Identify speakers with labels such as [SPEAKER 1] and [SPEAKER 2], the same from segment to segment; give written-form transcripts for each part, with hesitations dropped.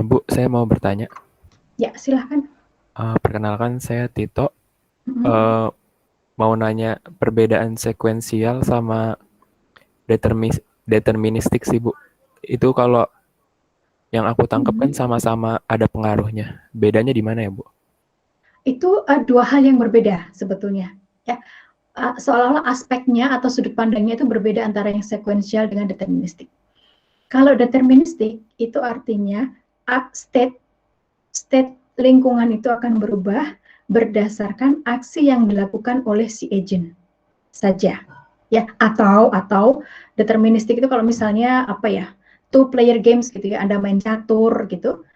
[SPEAKER 1] Bu, saya mau bertanya.
[SPEAKER 2] Ya, silahkan.
[SPEAKER 1] Perkenalkan saya Tito.
[SPEAKER 2] Mhm.
[SPEAKER 1] Eh, Mau nanya perbedaan sekuensial sama deterministik sih Bu. Itu kalau yang aku tangkap kan
[SPEAKER 2] Mhm.
[SPEAKER 1] sama-sama ada pengaruhnya. Bedanya di mana ya Bu?
[SPEAKER 2] Itu dua hal yang berbeda sebetulnya. Ya, seolah-olah aspeknya atau sudut pandangnya itu berbeda antara yang sekuensial dengan deterministik. Kalau deterministik itu artinya state state lingkungan itu akan berubah berdasarkan aksi yang dilakukan oleh si agent saja. Ya, atau deterministik itu kalau misalnya apa ya? Two player games gitu ya, Anda main catur gitu.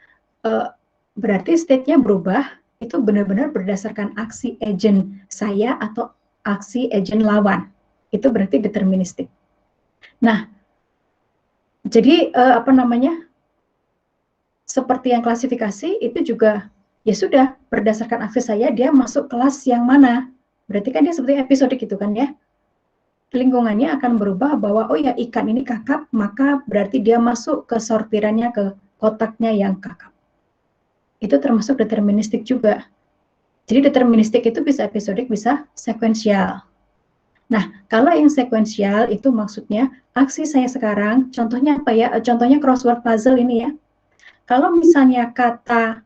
[SPEAKER 2] Berarti state-nya berubah itu benar-benar berdasarkan aksi agent saya atau aksi agent lawan. Itu berarti deterministik. Nah, jadi apa namanya? Seperti yang klasifikasi itu juga ya sudah berdasarkan aksi saya dia masuk kelas yang mana. Berarti kan dia seperti episodik gitu kan ya. Lingkungannya akan berubah bahwa oh ya ikan ini kakap, maka berarti dia masuk ke sortirannya ke kotaknya yang kakap. Itu termasuk deterministik juga. Jadi deterministik itu bisa episodik, bisa sekuensial. Nah, kalau yang sekuensial itu maksudnya aksi saya sekarang, contohnya apa ya? Contohnya crossword puzzle ini ya. Kalau misalnya kata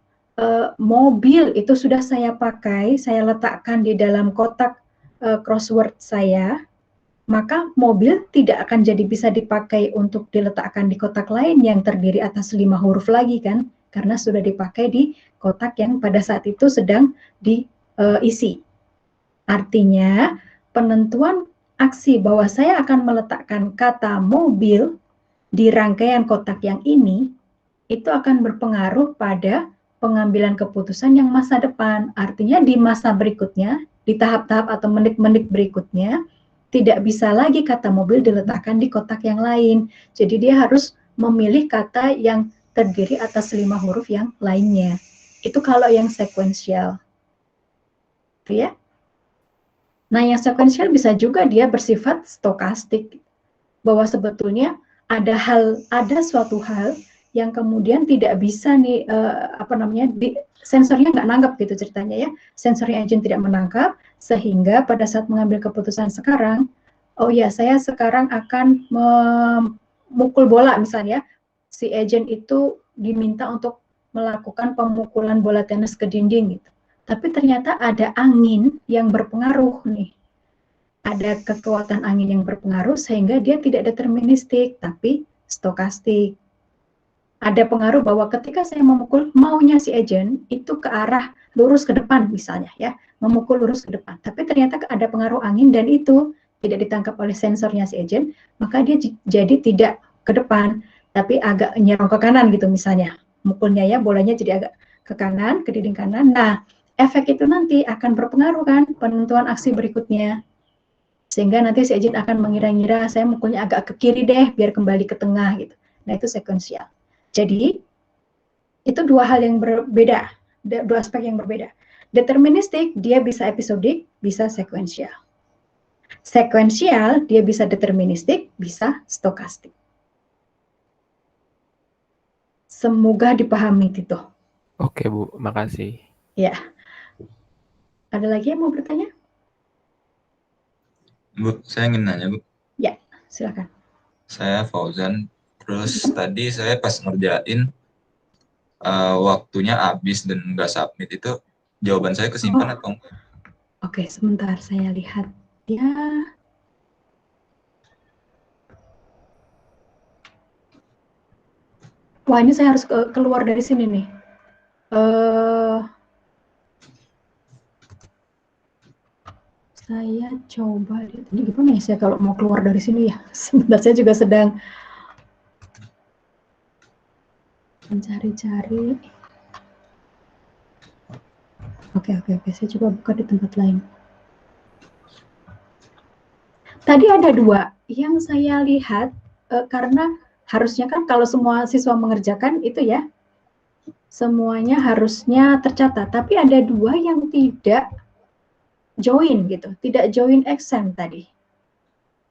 [SPEAKER 2] mobil itu sudah saya pakai, saya letakkan di dalam kotak crossword saya, maka mobil tidak akan jadi bisa dipakai untuk diletakkan di kotak lain yang terdiri atas 5 huruf lagi kan, karena sudah dipakai di kotak yang pada saat itu sedang diisi. Artinya, penentuan aksi bahwa saya akan meletakkan kata mobil di rangkaian kotak yang ini, itu akan berpengaruh pada pengambilan keputusan yang masa depan. Artinya di masa berikutnya, di tahap-tahap atau menit-menit berikutnya, tidak bisa lagi kata mobil diletakkan di kotak yang lain. Jadi dia harus memilih kata yang terdiri atas 5 huruf yang lainnya. Itu kalau yang sekuensial. Ya. Nah, yang sekuensial bisa juga dia bersifat stokastik, bahwa sebetulnya ada suatu hal yang kemudian tidak bisa nih sensornya nggak nangkap gitu ceritanya ya, sensornya agent tidak menangkap sehingga pada saat mengambil keputusan sekarang, oh ya saya sekarang akan memukul bola misalnya, si agent itu diminta untuk melakukan pemukulan bola tenis ke dinding gitu. Tapi ternyata ada angin yang berpengaruh nih, ada kekuatan angin yang berpengaruh sehingga dia tidak deterministik tapi stokastik. Ada pengaruh bahwa ketika saya memukul, maunya si agent itu ke arah lurus ke depan misalnya ya, memukul lurus ke depan. Tapi ternyata ada pengaruh angin dan itu tidak ditangkap oleh sensornya si agent, maka dia jadi tidak ke depan, tapi agak nyerong ke kanan gitu misalnya. Mukulnya ya, bolanya jadi agak ke kanan, ke dinding kanan. Nah, efek itu nanti akan berpengaruh kan penentuan aksi berikutnya. Sehingga nanti si agent akan mengira-ngira saya mukulnya agak ke kiri deh biar kembali ke tengah gitu. Nah, itu sekuensial. Jadi, itu dua hal yang berbeda, dua aspek yang berbeda. Deterministik, dia bisa episodik, bisa sekuensial. Sekuensial, dia bisa deterministik, bisa stokastik. Semoga dipahami, Tito.
[SPEAKER 1] Oke Bu, makasih.
[SPEAKER 2] Ya. Ada lagi yang mau bertanya?
[SPEAKER 3] Bu, saya ingin nanya, Bu.
[SPEAKER 2] Ya, silakan.
[SPEAKER 3] Saya Fauzan. Terus tadi saya pas ngerjain waktunya habis dan nggak submit itu, jawaban saya kesimpan atau enggak?
[SPEAKER 2] Oke, sebentar saya lihat. Ya. Wah, ini saya harus keluar dari sini nih. Saya coba lihat ini gimana ya saya kalau mau keluar dari sini ya. Sebentar, saya juga sedang mencari-cari. Oke, saya coba buka di tempat lain. Tadi ada dua yang saya lihat karena harusnya kan kalau semua siswa mengerjakan itu ya semuanya harusnya tercatat. Tapi ada dua yang tidak join gitu, tidak join exam tadi.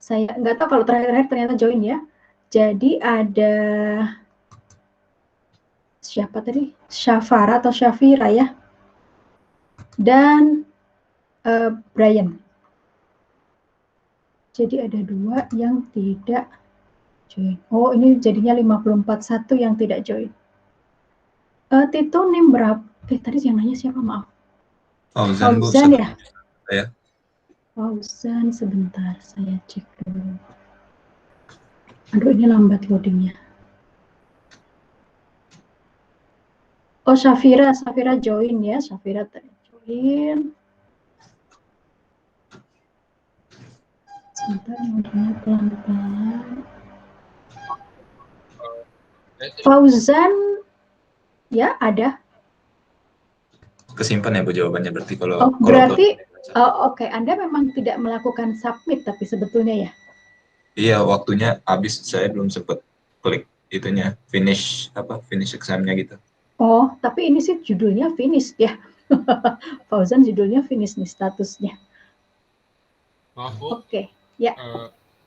[SPEAKER 2] Saya nggak tahu kalau terakhir ternyata join ya. Jadi ada siapa tadi? Syafara atau Syafira ya. Dan Brian. Jadi ada 2 yang tidak join. Oh, ini jadinya 54-1 yang tidak join. Tito NIM berapa? Tadi yang nanya siapa? Maaf.
[SPEAKER 3] Fauzan, Bu.
[SPEAKER 2] Fauzan ya?
[SPEAKER 3] Saya.
[SPEAKER 2] Fauzan, sebentar. Saya cek dulu. Aduh, ini lambat loadingnya. Oh, Syafira join ya. Syafira join. Sebentar, loadingnya pelan-pelan. Fauzan, ya ada.
[SPEAKER 3] Kesimpan ya Bu jawabannya berarti kalau
[SPEAKER 2] Oh, berarti oke, Anda memang tidak melakukan submit tapi sebetulnya ya?
[SPEAKER 3] Iya, waktunya habis, saya belum sempat klik itunya finish exam-nya gitu.
[SPEAKER 2] Oh, tapi ini sih judulnya finish ya. Fauzan judulnya finish nih statusnya.
[SPEAKER 4] Maaf Bu,
[SPEAKER 2] Oke, ya.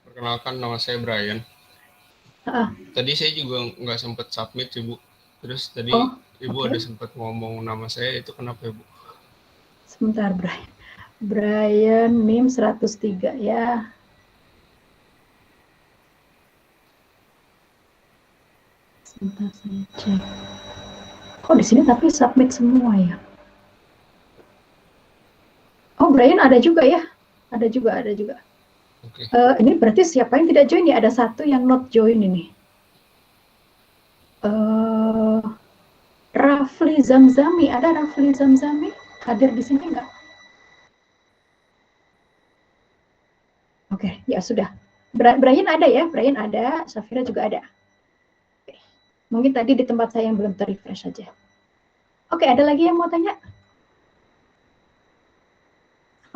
[SPEAKER 4] perkenalkan nama saya Brian. Tadi saya juga nggak sempat submit sih Bu. Terus tadi Ibu ada sempat ngomong nama saya, itu kenapa ya Bu?
[SPEAKER 2] Sebentar Brian. Brian NIM 103 ya. Sebentar saya cek. Kok di sini tapi submit semua ya? Oh, Brian ada juga ya? Ada juga.
[SPEAKER 4] Okay.
[SPEAKER 2] Ini berarti siapa yang tidak join ya? Ada 1 yang not join ini. Rafli Zamzami, ada Rafli Zamzami hadir di sini nggak? Oke, ya sudah. Brian ada ya? Brian ada, Syafira juga ada. Oke. Mungkin tadi di tempat saya yang belum ter-refresh saja. Oke, ada lagi yang mau tanya?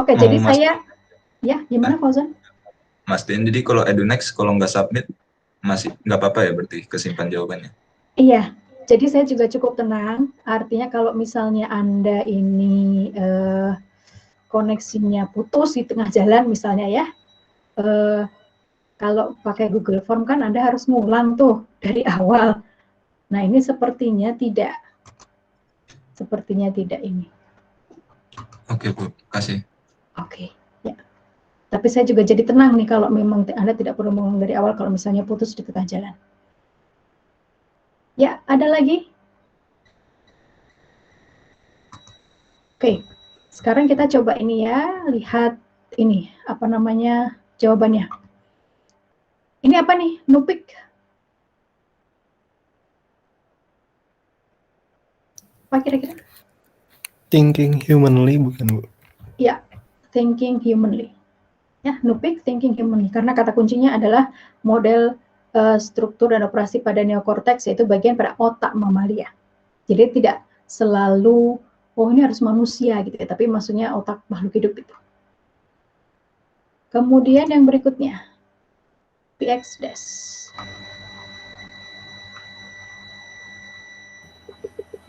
[SPEAKER 2] Oke, jadi saya, ya gimana Fauzan?
[SPEAKER 3] Mas Den, jadi kalau EduNext kalau nggak submit masih nggak apa-apa ya berarti kesimpan jawabannya?
[SPEAKER 2] Iya, jadi saya juga cukup tenang. Artinya kalau misalnya Anda ini koneksinya putus di tengah jalan misalnya ya, kalau pakai Google Form kan Anda harus ngulang tuh dari awal. Nah ini sepertinya tidak ini.
[SPEAKER 3] Oke Bu, kasih.
[SPEAKER 2] Oke, ya. Tapi saya juga jadi tenang nih kalau memang Anda tidak perlu mengulang dari awal kalau misalnya putus di tengah jalan. Ya, ada lagi? Oke, sekarang kita coba ini ya, lihat ini, apa namanya, jawabannya. Ini apa nih, Nupik? Apa kira-kira?
[SPEAKER 5] Thinking humanly bukan Bu?
[SPEAKER 2] Ya, thinking humanly. Ya, Nupik, thinking humanly. Karena kata kuncinya adalah model struktur dan operasi pada neokorteks, yaitu bagian pada otak mamalia. Jadi tidak selalu, oh ini harus manusia gitu ya, tapi maksudnya otak makhluk hidup itu. Kemudian yang berikutnya, PX dash.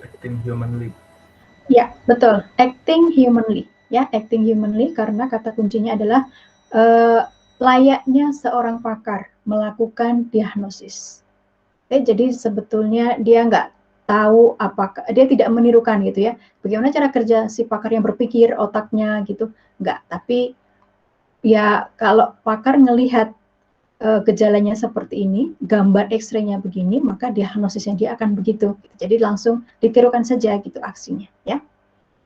[SPEAKER 3] Acting humanly.
[SPEAKER 2] Ya, betul. Acting humanly. Ya, acting humanly karena kata kuncinya adalah layaknya seorang pakar melakukan diagnosis. Jadi sebetulnya dia nggak tahu apakah, dia tidak menirukan gitu ya. Bagaimana cara kerja si pakar yang berpikir, otaknya gitu. Nggak, tapi ya kalau pakar ngelihat gejalanya seperti ini, gambar X-ray-nya begini, maka diagnosisnya dia akan begitu. Jadi langsung ditirukan saja gitu aksinya, ya.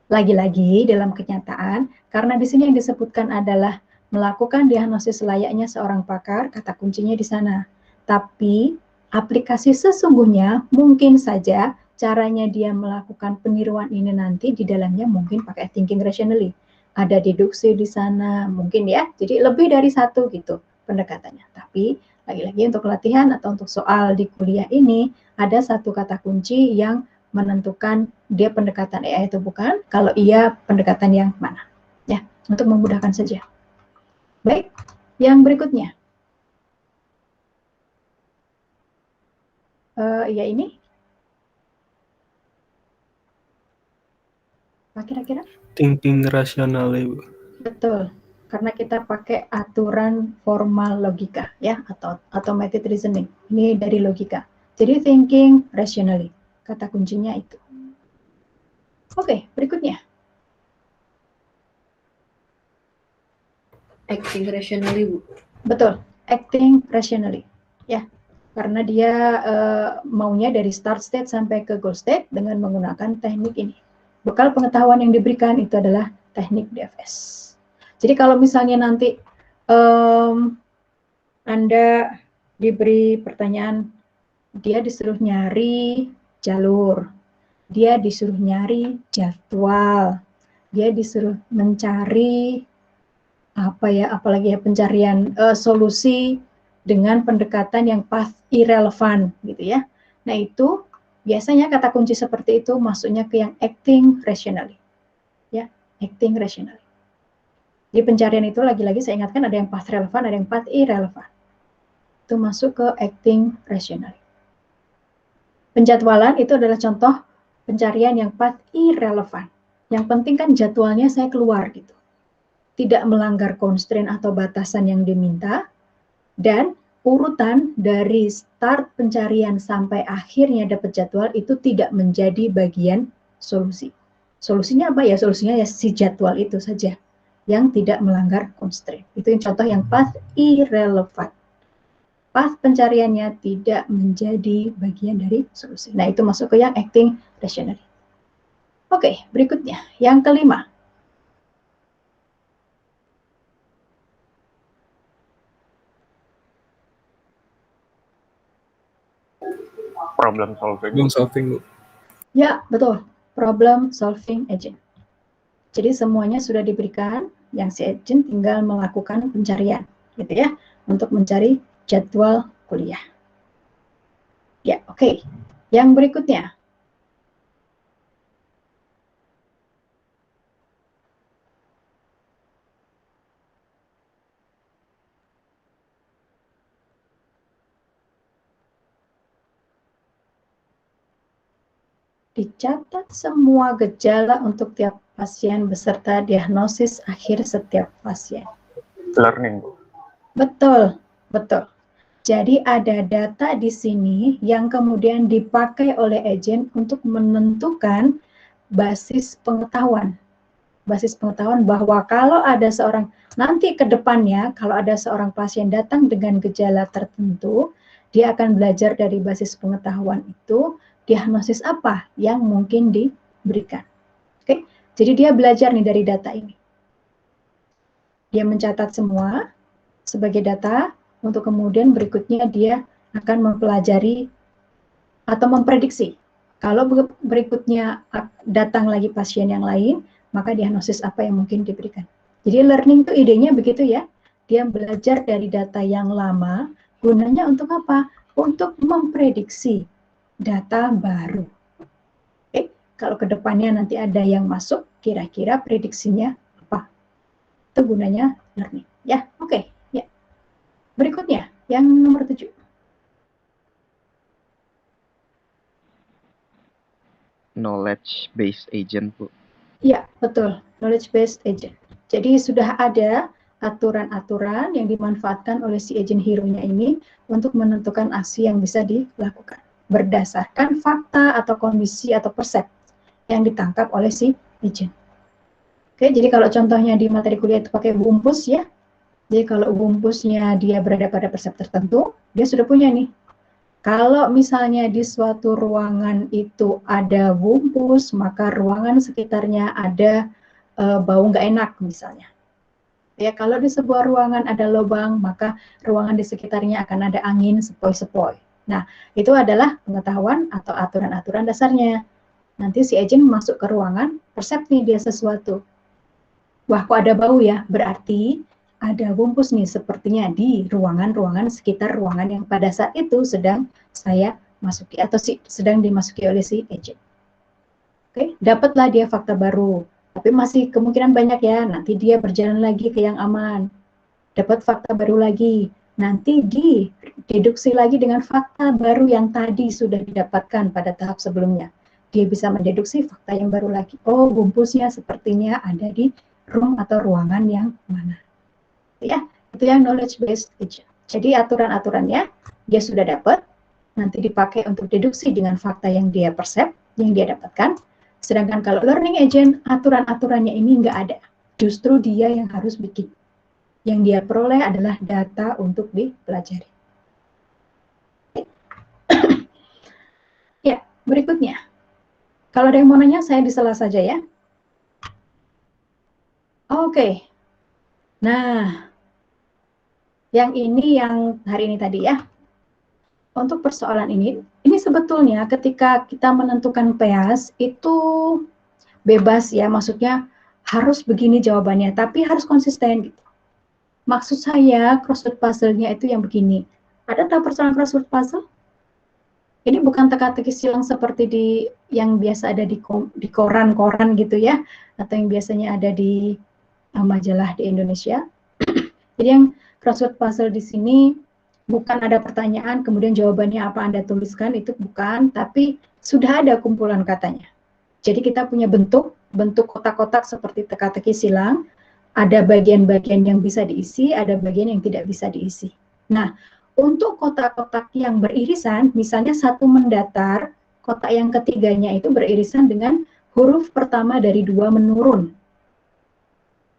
[SPEAKER 2] Lagi-lagi dalam kenyataan, karena di sini yang disebutkan adalah melakukan diagnosis layaknya seorang pakar, kata kuncinya di sana. Tapi aplikasi sesungguhnya mungkin saja caranya dia melakukan peniruan ini nanti di dalamnya mungkin pakai thinking rationally. Ada deduksi di sana, mungkin ya. Jadi lebih dari satu gitu pendekatannya. Tapi lagi-lagi untuk latihan atau untuk soal di kuliah ini ada satu kata kunci yang menentukan dia pendekatan AI itu bukan, kalau iya pendekatan yang mana. Ya, untuk memudahkan saja. Baik, yang berikutnya. Ya ini. Apa kira-kira?
[SPEAKER 5] Thinking rasional ya Bu?
[SPEAKER 2] Betul, karena kita pakai aturan formal logika ya, atau automated reasoning. Ini dari logika. Jadi thinking rationally. Kata kuncinya itu. Oke, berikutnya.
[SPEAKER 6] Acting rationally, Bu.
[SPEAKER 2] Betul, acting rationally. Ya, karena dia maunya dari start state sampai ke goal state dengan menggunakan teknik ini. Bekal pengetahuan yang diberikan itu adalah teknik DFS. Jadi kalau misalnya nanti Anda diberi pertanyaan, dia disuruh nyari jalur, dia disuruh nyari jadwal, dia disuruh mencari apalagi ya, pencarian solusi dengan pendekatan yang path irrelevant gitu ya. Nah itu biasanya kata kunci seperti itu masuknya ke yang acting rationally, ya, acting rationally. Di pencarian itu lagi-lagi saya ingatkan ada yang path relevant, ada yang path irrelevant. Itu masuk ke acting rationally. Penjadwalan itu adalah contoh pencarian yang path irrelevant. Yang penting kan jadwalnya saya keluar gitu. Tidak melanggar constraint atau batasan yang diminta, dan urutan dari start pencarian sampai akhirnya dapat jadwal itu tidak menjadi bagian solusi. Solusinya apa ya? Solusinya ya si jadwal itu saja yang tidak melanggar constraint. Itu yang contoh yang path irrelevant. Path pencariannya tidak menjadi bagian dari solusi. Nah, itu masuk ke yang acting rationally. Oke, berikutnya. Yang kelima.
[SPEAKER 7] Problem solving.
[SPEAKER 1] Bu.
[SPEAKER 2] Ya, betul. Problem solving agent. Jadi semuanya sudah diberikan, yang si agent tinggal melakukan pencarian, gitu ya, untuk mencari jadwal kuliah. Ya, oke. Yang berikutnya. Dicatat semua gejala untuk tiap pasien beserta diagnosis akhir setiap pasien.
[SPEAKER 7] Learning.
[SPEAKER 2] Betul, betul. Jadi ada data di sini yang kemudian dipakai oleh agen untuk menentukan basis pengetahuan. Basis pengetahuan bahwa kalau ada seorang, nanti ke depannya kalau ada seorang pasien datang dengan gejala tertentu, dia akan belajar dari basis pengetahuan itu, diagnosis apa yang mungkin diberikan. Oke, jadi dia belajar nih dari data ini. Dia mencatat semua sebagai data, untuk kemudian berikutnya dia akan mempelajari atau memprediksi. Kalau berikutnya datang lagi pasien yang lain, maka diagnosis apa yang mungkin diberikan. Jadi learning itu idenya begitu ya. Dia belajar dari data yang lama, gunanya untuk apa? Untuk memprediksi data baru. Oke, kalau ke depannya nanti ada yang masuk, kira-kira prediksinya apa? Itu gunanya learning. Ya, oke. Ya. Berikutnya, yang nomor 7.
[SPEAKER 8] Knowledge based agent, Bu.
[SPEAKER 2] Ya, betul. Knowledge based agent. Jadi sudah ada aturan-aturan yang dimanfaatkan oleh si agent hero-nya ini untuk menentukan aksi yang bisa dilakukan berdasarkan fakta atau kondisi atau persepsi yang ditangkap oleh si agent. Oke, jadi kalau contohnya di materi kuliah itu pakai wumpus ya. Jadi kalau wumpusnya dia berada pada persepsi tertentu, dia sudah punya nih. Kalau misalnya di suatu ruangan itu ada wumpus, maka ruangan sekitarnya ada bau nggak enak misalnya. Ya, kalau di sebuah ruangan ada lubang, maka ruangan di sekitarnya akan ada angin sepoi-sepoi. Nah, itu adalah pengetahuan atau aturan-aturan dasarnya. Nanti si agent masuk ke ruangan, persep nih dia sesuatu. Wah, kok ada bau ya? Berarti ada wumpus nih sepertinya di ruangan-ruangan sekitar ruangan yang pada saat itu sedang saya masuki atau sedang dimasuki oleh si agent. Oke, dapatlah dia fakta baru. Tapi masih kemungkinan banyak ya, nanti dia berjalan lagi ke yang aman. Dapat fakta baru lagi. Nanti dideduksi lagi dengan fakta baru yang tadi sudah didapatkan pada tahap sebelumnya. Dia bisa mendeduksi fakta yang baru lagi. Oh, wumpusnya sepertinya ada di room atau ruangan yang mana. Ya, itu yang knowledge based agent. Jadi aturan-aturannya dia sudah dapat, nanti dipakai untuk deduksi dengan fakta yang dia persep, yang dia dapatkan. Sedangkan kalau learning agent, aturan-aturannya ini nggak ada. Justru dia yang harus bikin. Yang dia peroleh adalah data untuk dipelajari. Ya, berikutnya. Kalau ada yang mau nanya, saya bisa saja ya. Oke. Nah, yang ini yang hari ini tadi ya. Untuk persoalan ini sebetulnya ketika kita menentukan PEAS itu bebas ya, maksudnya harus begini jawabannya, tapi harus konsisten gitu. Maksud saya crossword puzzle-nya itu yang begini. Ada tak persoalan crossword puzzle? Ini bukan teka-teki silang seperti yang biasa ada di koran-koran gitu ya, atau yang biasanya ada di majalah di Indonesia. Jadi yang crossword puzzle di sini bukan ada pertanyaan, kemudian jawabannya apa Anda tuliskan, itu bukan, tapi sudah ada kumpulan katanya. Jadi kita punya bentuk kotak-kotak seperti teka-teki silang, ada bagian-bagian yang bisa diisi, ada bagian yang tidak bisa diisi. Nah, untuk kotak-kotak yang beririsan, misalnya satu mendatar, kotak yang ketiganya itu beririsan dengan huruf pertama dari 2 menurun.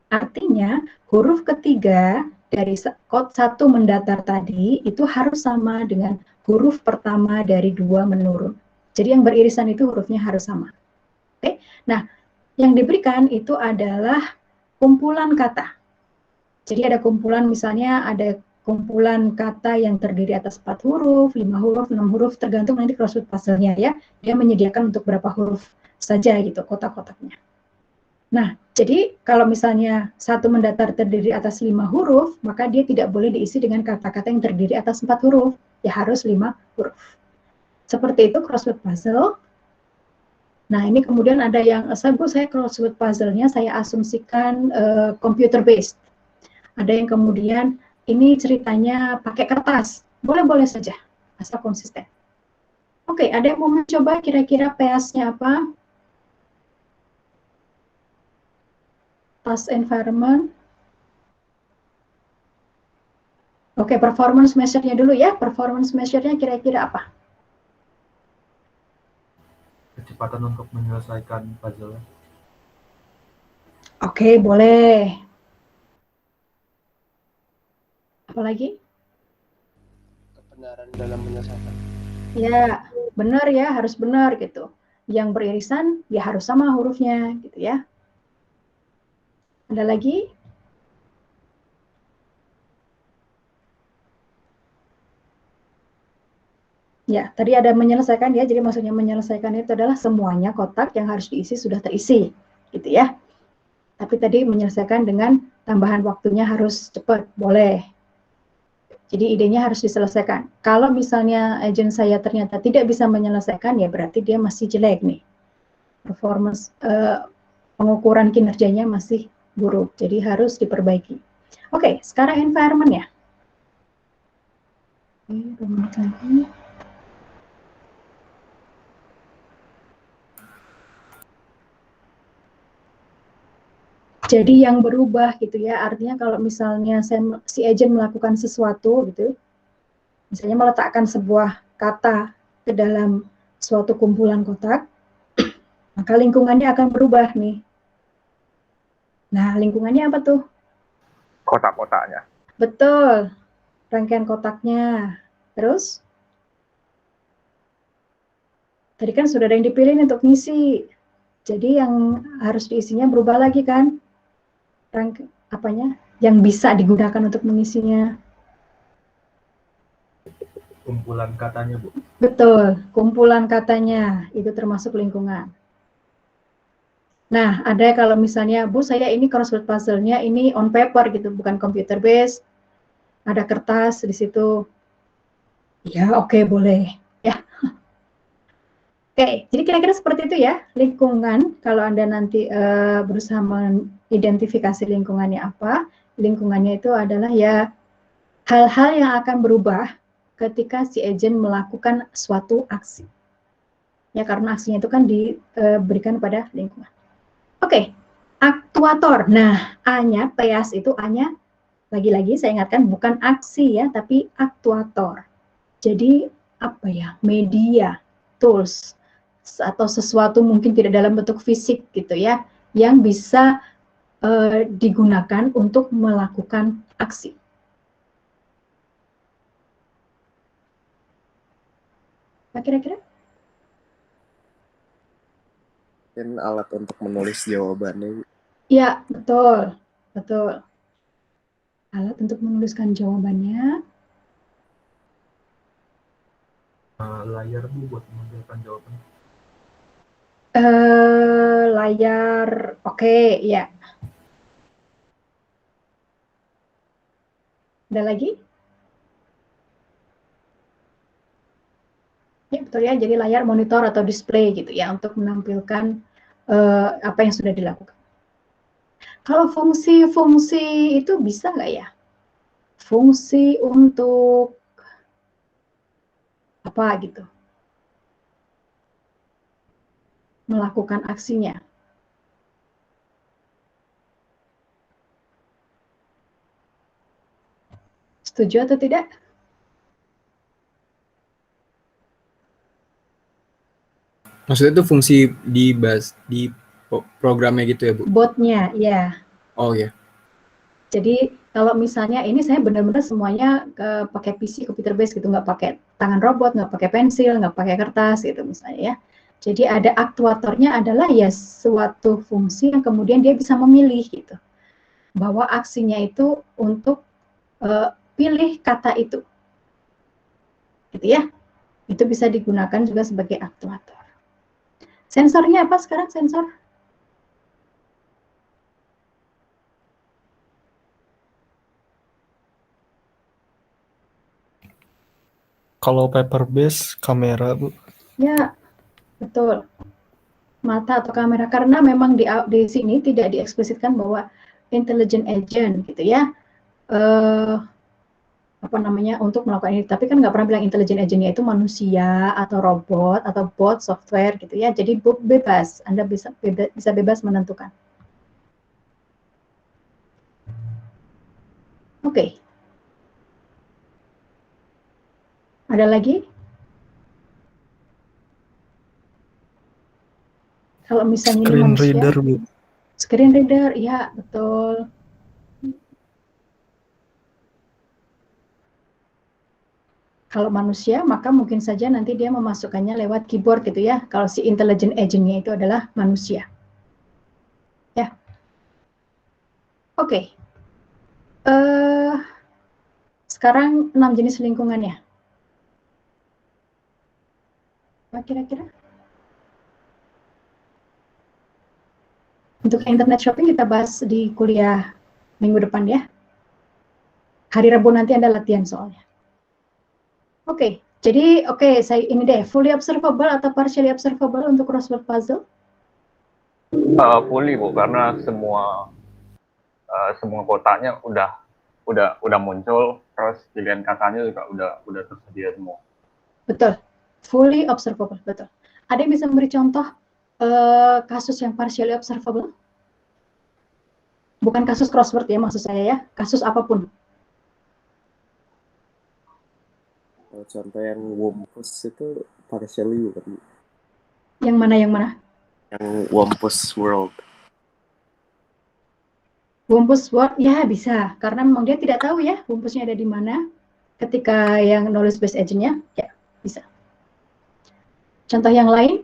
[SPEAKER 2] Artinya, huruf ketiga dari satu mendatar tadi itu harus sama dengan huruf pertama dari 2 menurun. Jadi yang beririsan itu hurufnya harus sama. Oke. Nah, yang diberikan itu adalah kumpulan kata. Jadi ada kumpulan, misalnya ada kumpulan kata yang terdiri atas 4 huruf, 5 huruf, 6 huruf, tergantung nanti crossword puzzle-nya ya. Dia menyediakan untuk berapa huruf saja gitu kotak-kotaknya. Nah, jadi kalau misalnya satu mendatar terdiri atas 5 huruf, maka dia tidak boleh diisi dengan kata-kata yang terdiri atas 4 huruf. Ya harus 5 huruf. Seperti itu crossword puzzle. Nah, ini kemudian ada yang, saya crossword puzzle-nya saya asumsikan computer based. Ada yang kemudian, ini ceritanya pakai kertas. Boleh-boleh saja, asal konsisten. Oke, ada yang mau mencoba kira-kira PEAS-nya apa? Task environment. Oke, performance measure-nya dulu ya. Performance measure-nya kira-kira apa?
[SPEAKER 6] Kecepatan untuk menyelesaikan puzzle.
[SPEAKER 2] Oke, boleh. Apalagi?
[SPEAKER 9] Kebenaran dalam menyelesaikan.
[SPEAKER 2] Ya, benar ya, harus benar gitu. Yang beririsan ya harus sama hurufnya gitu ya. Ada lagi? Ya, tadi ada menyelesaikan ya, jadi maksudnya menyelesaikan itu adalah semuanya kotak yang harus diisi sudah terisi, gitu ya. Tapi tadi menyelesaikan dengan tambahan waktunya harus cepat, boleh. Jadi idenya harus diselesaikan. Kalau misalnya agent saya ternyata tidak bisa menyelesaikan, ya berarti dia masih jelek nih. Performance, pengukuran kinerjanya masih buruk, jadi harus diperbaiki. Oke, sekarang environment ya. Jadi yang berubah gitu ya, artinya kalau misalnya si agent melakukan sesuatu gitu, misalnya meletakkan sebuah kata ke dalam suatu kumpulan kotak, maka lingkungannya akan berubah nih. Nah, lingkungannya apa tuh?
[SPEAKER 7] Kotak-kotaknya.
[SPEAKER 2] Betul, rangkaian kotaknya. Terus? Tadi kan sudah ada yang dipilih untuk ngisi. Jadi yang harus diisinya berubah lagi kan? Yang bisa digunakan untuk mengisinya.
[SPEAKER 6] Kumpulan katanya, Bu.
[SPEAKER 2] Betul, kumpulan katanya itu termasuk lingkungan. Nah, ada kalau misalnya, Bu, saya ini crossword puzzle-nya ini on paper gitu, bukan computer based. Ada kertas di situ. Ya, oke, boleh. Ya. Oke, jadi kira-kira seperti itu ya, lingkungan. Kalau Anda nanti berusaha mengidentifikasi lingkungannya apa, lingkungannya itu adalah ya hal-hal yang akan berubah ketika si agent melakukan suatu aksi. Ya, karena aksinya itu kan diberikan pada lingkungan. Oke, aktuator. Nah, A-nya, PEAS itu A-nya, lagi-lagi saya ingatkan bukan aksi ya, tapi aktuator. Jadi apa ya, media, tools, atau sesuatu mungkin tidak dalam bentuk fisik gitu ya, yang bisa digunakan untuk melakukan aksi. Apa kira-kira?
[SPEAKER 8] Mungkin alat untuk menulis jawabannya.
[SPEAKER 2] Ya, betul, betul. Alat untuk menuliskan jawabannya.
[SPEAKER 6] Layar Bu buat menampilkan jawaban.
[SPEAKER 2] Layar, oke, ya. Ada lagi? Ya, betul ya. Jadi layar monitor atau display gitu ya untuk menampilkan apa yang sudah dilakukan. Kalau fungsi-fungsi itu bisa nggak ya? Fungsi untuk apa gitu? Melakukan aksinya. Setuju atau tidak?
[SPEAKER 9] Maksudnya itu fungsi di programnya gitu ya, Bu?
[SPEAKER 2] Botnya, ya.
[SPEAKER 9] Oh ya.
[SPEAKER 2] Jadi kalau misalnya ini saya benar-benar semuanya pakai PC, computer base gitu, nggak pakai tangan robot, nggak pakai pensil, nggak pakai kertas gitu misalnya ya. Jadi ada aktuatornya adalah ya suatu fungsi yang kemudian dia bisa memilih gitu. Bahwa aksinya itu untuk pilih kata itu. Gitu ya. Itu bisa digunakan juga sebagai aktuator. Sensornya apa sekarang sensor?
[SPEAKER 5] Kalau paper base kamera, Bu.
[SPEAKER 2] Ya, betul. Mata atau kamera, karena memang di sini tidak dieksplisitkan bahwa intelligent agent gitu ya, apa namanya, untuk melakukan ini. Tapi kan nggak pernah bilang intelligent agentnya itu manusia atau robot atau bot software gitu ya. Jadi bebas, Anda bisa bebas menentukan. Oke. Ada lagi? Kalau misalnya
[SPEAKER 5] Screen
[SPEAKER 2] ini manusia,
[SPEAKER 5] reader, Bu.
[SPEAKER 2] Screen reader, ya betul. Kalau manusia, maka mungkin saja nanti dia memasukkannya lewat keyboard gitu ya. Kalau si intelligent agent-nya itu adalah manusia. Ya. Oke. Sekarang 6 jenis lingkungannya. Apa kira-kira? Untuk internet shopping kita bahas di kuliah minggu depan ya. Hari Rabu nanti Anda latihan soalnya. Oke, jadi saya ini deh, fully observable atau partially observable untuk crossword puzzle?
[SPEAKER 7] Fully Bu, karena semua kotaknya udah muncul, terus pilihan katanya juga udah tersedia semua.
[SPEAKER 2] Betul, fully observable, betul. Ada yang bisa memberi contoh kasus yang partially observable? Bukan kasus crossword ya maksud saya ya, kasus apapun.
[SPEAKER 8] Contoh yang Wumpus itu partially bukan?
[SPEAKER 2] Yang mana?
[SPEAKER 8] Yang Wumpus World.
[SPEAKER 2] Wumpus World, ya bisa. Karena memang dia tidak tahu ya Wumpusnya ada di mana. Ketika yang knowledge based agent-nya, ya bisa. Contoh yang lain?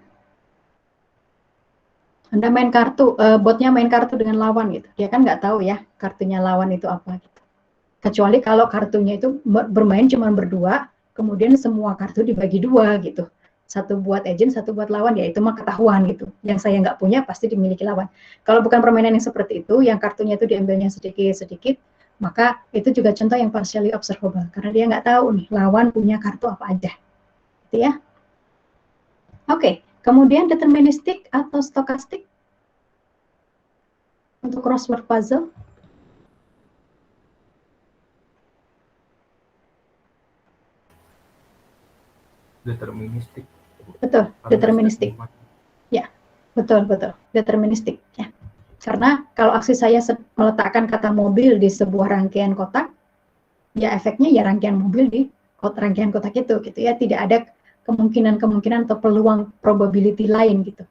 [SPEAKER 2] Anda main kartu, botnya main kartu dengan lawan gitu. Dia kan nggak tahu ya kartunya lawan itu apa gitu. Kecuali kalau kartunya itu bermain cuma berdua, kemudian semua kartu dibagi dua gitu. Satu buat agent, satu buat lawan, ya itu mah ketahuan gitu. Yang saya nggak punya pasti dimiliki lawan. Kalau bukan permainan yang seperti itu, yang kartunya itu diambilnya sedikit-sedikit, maka itu juga contoh yang partially observable. Karena dia nggak tahu nih, lawan punya kartu apa aja. Gitu ya. Oke, kemudian deterministik atau stokastik untuk crossword puzzle.
[SPEAKER 6] Deterministik.
[SPEAKER 2] Betul, deterministik. Ya, betul, deterministik. Ya. Karena kalau aksi saya meletakkan kata mobil di sebuah rangkaian kotak, ya efeknya ya rangkaian mobil rangkaian kotak itu gitu ya, tidak ada kemungkinan atau peluang probability lain gitu.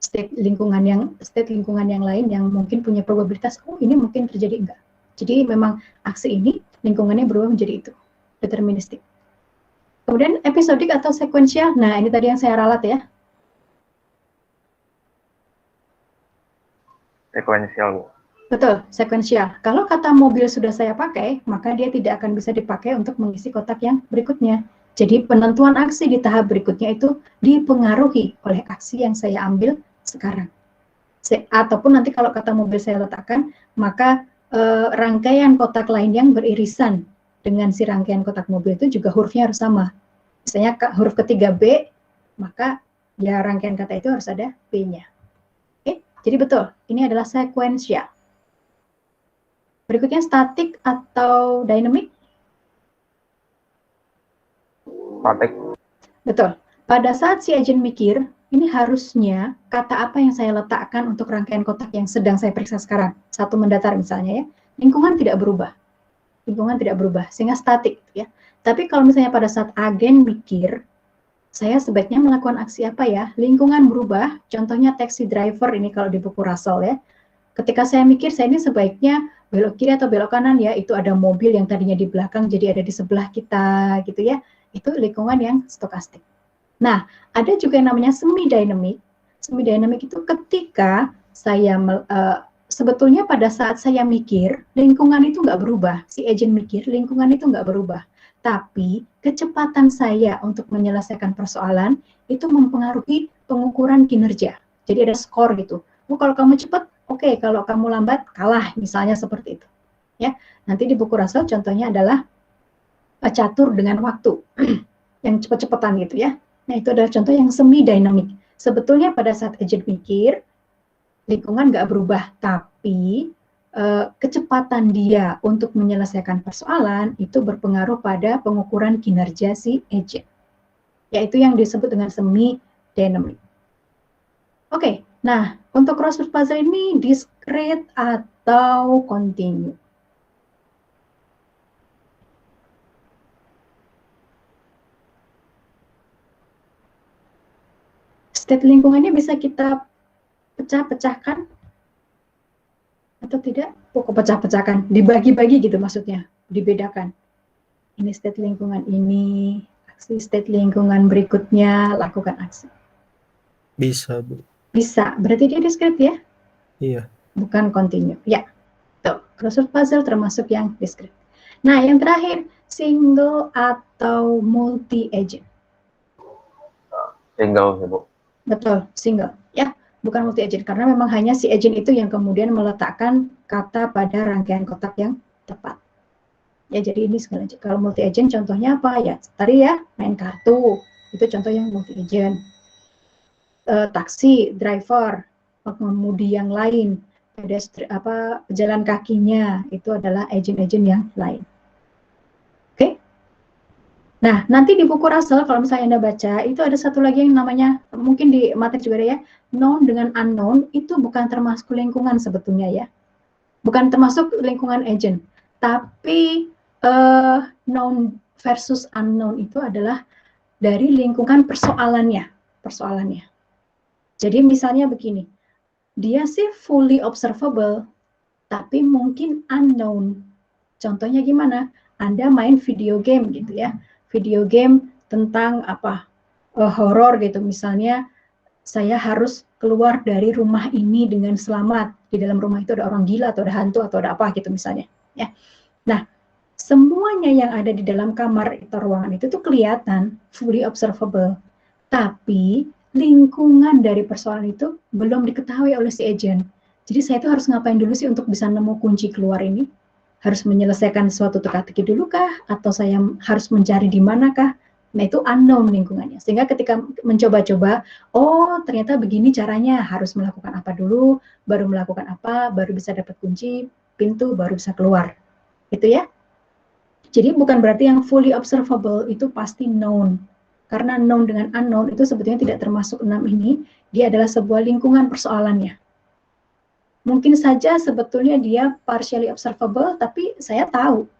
[SPEAKER 2] State lingkungan yang lain yang mungkin punya probabilitas, oh ini mungkin terjadi, enggak. Jadi memang aksi ini lingkungannya berubah menjadi itu, deterministik. Kemudian episodik atau sekuensial, nah ini tadi yang saya ralat ya.
[SPEAKER 7] Sekuensial, Bu.
[SPEAKER 2] Betul, sekuensial. Kalau kata mobil sudah saya pakai, maka dia tidak akan bisa dipakai untuk mengisi kotak yang berikutnya. Jadi penentuan aksi di tahap berikutnya itu dipengaruhi oleh aksi yang saya ambil sekarang. Ataupun nanti kalau kata mobil saya letakkan, maka rangkaian kotak lain yang beririsan dengan si rangkaian kotak mobil itu juga hurufnya harus sama. Misalnya huruf ketiga B, maka ya rangkaian kata itu harus ada B-nya. Oke, jadi betul, ini adalah sekuensial. Berikutnya statik atau dynamic?
[SPEAKER 7] Statik.
[SPEAKER 2] Betul. Pada saat si agent mikir, ini harusnya kata apa yang saya letakkan untuk rangkaian kotak yang sedang saya periksa sekarang. Satu mendatar misalnya ya, lingkungan tidak berubah. Lingkungan tidak berubah, sehingga statik ya. Tapi kalau misalnya pada saat agen mikir, saya sebaiknya melakukan aksi apa ya? Lingkungan berubah, contohnya taxi driver ini kalau di buku Russell ya. Ketika saya mikir, saya ini sebaiknya belok kiri atau belok kanan ya, itu ada mobil yang tadinya di belakang jadi ada di sebelah kita gitu ya. Itu lingkungan yang stokastik. Nah, ada juga yang namanya semi dynamic. Semi dynamic itu ketika saya sebetulnya pada saat saya mikir, lingkungan itu nggak berubah. Si agent mikir, lingkungan itu nggak berubah. Tapi kecepatan saya untuk menyelesaikan persoalan itu mempengaruhi pengukuran kinerja. Jadi ada skor gitu. Oh, kalau kamu cepat, oke. Kalau kamu lambat, kalah. Misalnya seperti itu. Ya, nanti di buku Russell contohnya adalah catur dengan waktu yang cepat-cepatan gitu ya. Nah, itu adalah contoh yang semi dynamic. Sebetulnya pada saat agent mikir, lingkungan nggak berubah, tapi kecepatan dia untuk menyelesaikan persoalan itu berpengaruh pada pengukuran kinerja si agent, yaitu yang disebut dengan semi dynamic. Oke, nah untuk crossword puzzle ini discrete atau continue? State lingkungannya bisa kita pecah-pecahkan atau tidak? Pokok pecah-pecahkan, dibagi-bagi gitu maksudnya, dibedakan. Ini state lingkungan ini, aksi state lingkungan berikutnya, lakukan aksi.
[SPEAKER 5] Bisa, Bu.
[SPEAKER 2] Bisa, berarti dia discrete ya?
[SPEAKER 5] Iya.
[SPEAKER 2] Bukan continue, ya. Tuh, crossword puzzle termasuk yang discrete. Nah, yang terakhir, single atau multi-agent.
[SPEAKER 7] Single, Bu.
[SPEAKER 2] Betul, single, ya. Bukan multi-agent, karena memang hanya si agent itu yang kemudian meletakkan kata pada rangkaian kotak yang tepat. Ya, jadi ini sekali lagi. Kalau multi-agent contohnya apa ya? Tadi ya, main kartu, itu contoh yang multi-agent. Taksi, driver, pengemudi yang lain, pejalan kakinya, itu adalah agent-agent yang lain. Oke? Nah, nanti di buku Russell, kalau misalnya Anda baca, itu ada satu lagi yang namanya, mungkin di materi juga ada ya, known dengan unknown, itu bukan termasuk lingkungan sebetulnya ya. Bukan termasuk lingkungan agent. Tapi known versus unknown itu adalah dari lingkungan persoalannya. Jadi misalnya begini, dia sih fully observable, tapi mungkin unknown. Contohnya gimana? Anda main video game gitu ya. Video game tentang apa? Horor gitu. Misalnya saya harus keluar dari rumah ini dengan selamat. Di dalam rumah itu ada orang gila atau ada hantu atau ada apa gitu misalnya, ya. Nah, semuanya yang ada di dalam kamar atau ruangan itu tuh kelihatan fully observable. Tapi lingkungan dari persoalan itu belum diketahui oleh si agent. Jadi saya itu harus ngapain dulu sih untuk bisa nemu kunci keluar ini? Harus menyelesaikan suatu teka-teki dulu kah? Atau saya harus mencari di manakah? Nah, itu unknown lingkungannya. Sehingga ketika mencoba-coba, oh ternyata begini caranya, harus melakukan apa dulu, baru melakukan apa, baru bisa dapat kunci, pintu, baru bisa keluar. Gitu ya. Jadi bukan berarti yang fully observable itu pasti known. Karena known dengan unknown itu sebetulnya tidak termasuk 6 ini, dia adalah sebuah lingkungan persoalannya. Mungkin saja sebetulnya dia partially observable, tapi saya tahu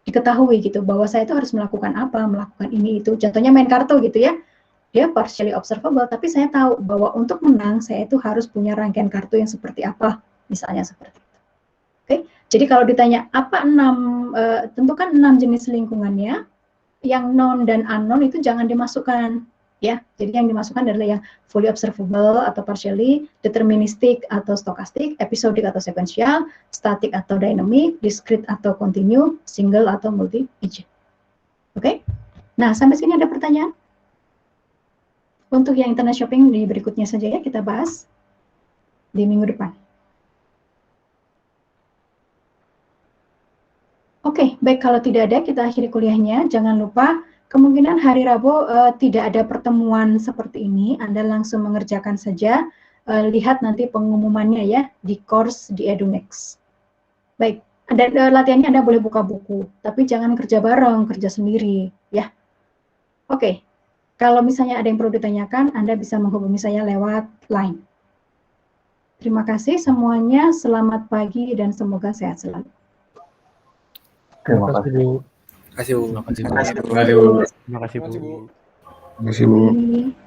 [SPEAKER 2] diketahui gitu bahwa saya itu harus melakukan apa, melakukan ini itu. Contohnya main kartu gitu ya. Dia partially observable, tapi saya tahu bahwa untuk menang saya itu harus punya rangkaian kartu yang seperti apa, misalnya seperti itu. Oke, jadi kalau ditanya apa tentukan 6 jenis lingkungannya, yang known dan unknown itu jangan dimasukkan, ya. Jadi yang dimasukkan adalah yang fully observable atau partially, deterministic atau stochastic, episodic atau sequential, static atau dynamic, discrete atau continue, single atau multi-agent. Oke, nah sampai sini ada pertanyaan? Untuk yang internet shopping di berikutnya saja ya kita bahas di minggu depan. Oke, baik kalau tidak ada kita akhiri kuliahnya. Jangan lupa kemungkinan hari Rabu tidak ada pertemuan seperti ini. Anda langsung mengerjakan saja. Lihat nanti pengumumannya ya di course di EduNext. Baik, dan latihannya Anda boleh buka buku, tapi jangan kerja bareng, kerja sendiri ya. Oke. Kalau misalnya ada yang perlu ditanyakan, Anda bisa menghubungi saya lewat LINE. Terima kasih semuanya, selamat pagi dan semoga sehat selalu.
[SPEAKER 7] Terima kasih, Bu.
[SPEAKER 9] Terima kasih, Bu.
[SPEAKER 1] Terima kasih, Bu.
[SPEAKER 9] Terima kasih, Bu.
[SPEAKER 1] Terima kasih, Bu.
[SPEAKER 3] Terima kasih, Bu.
[SPEAKER 2] Terima kasih.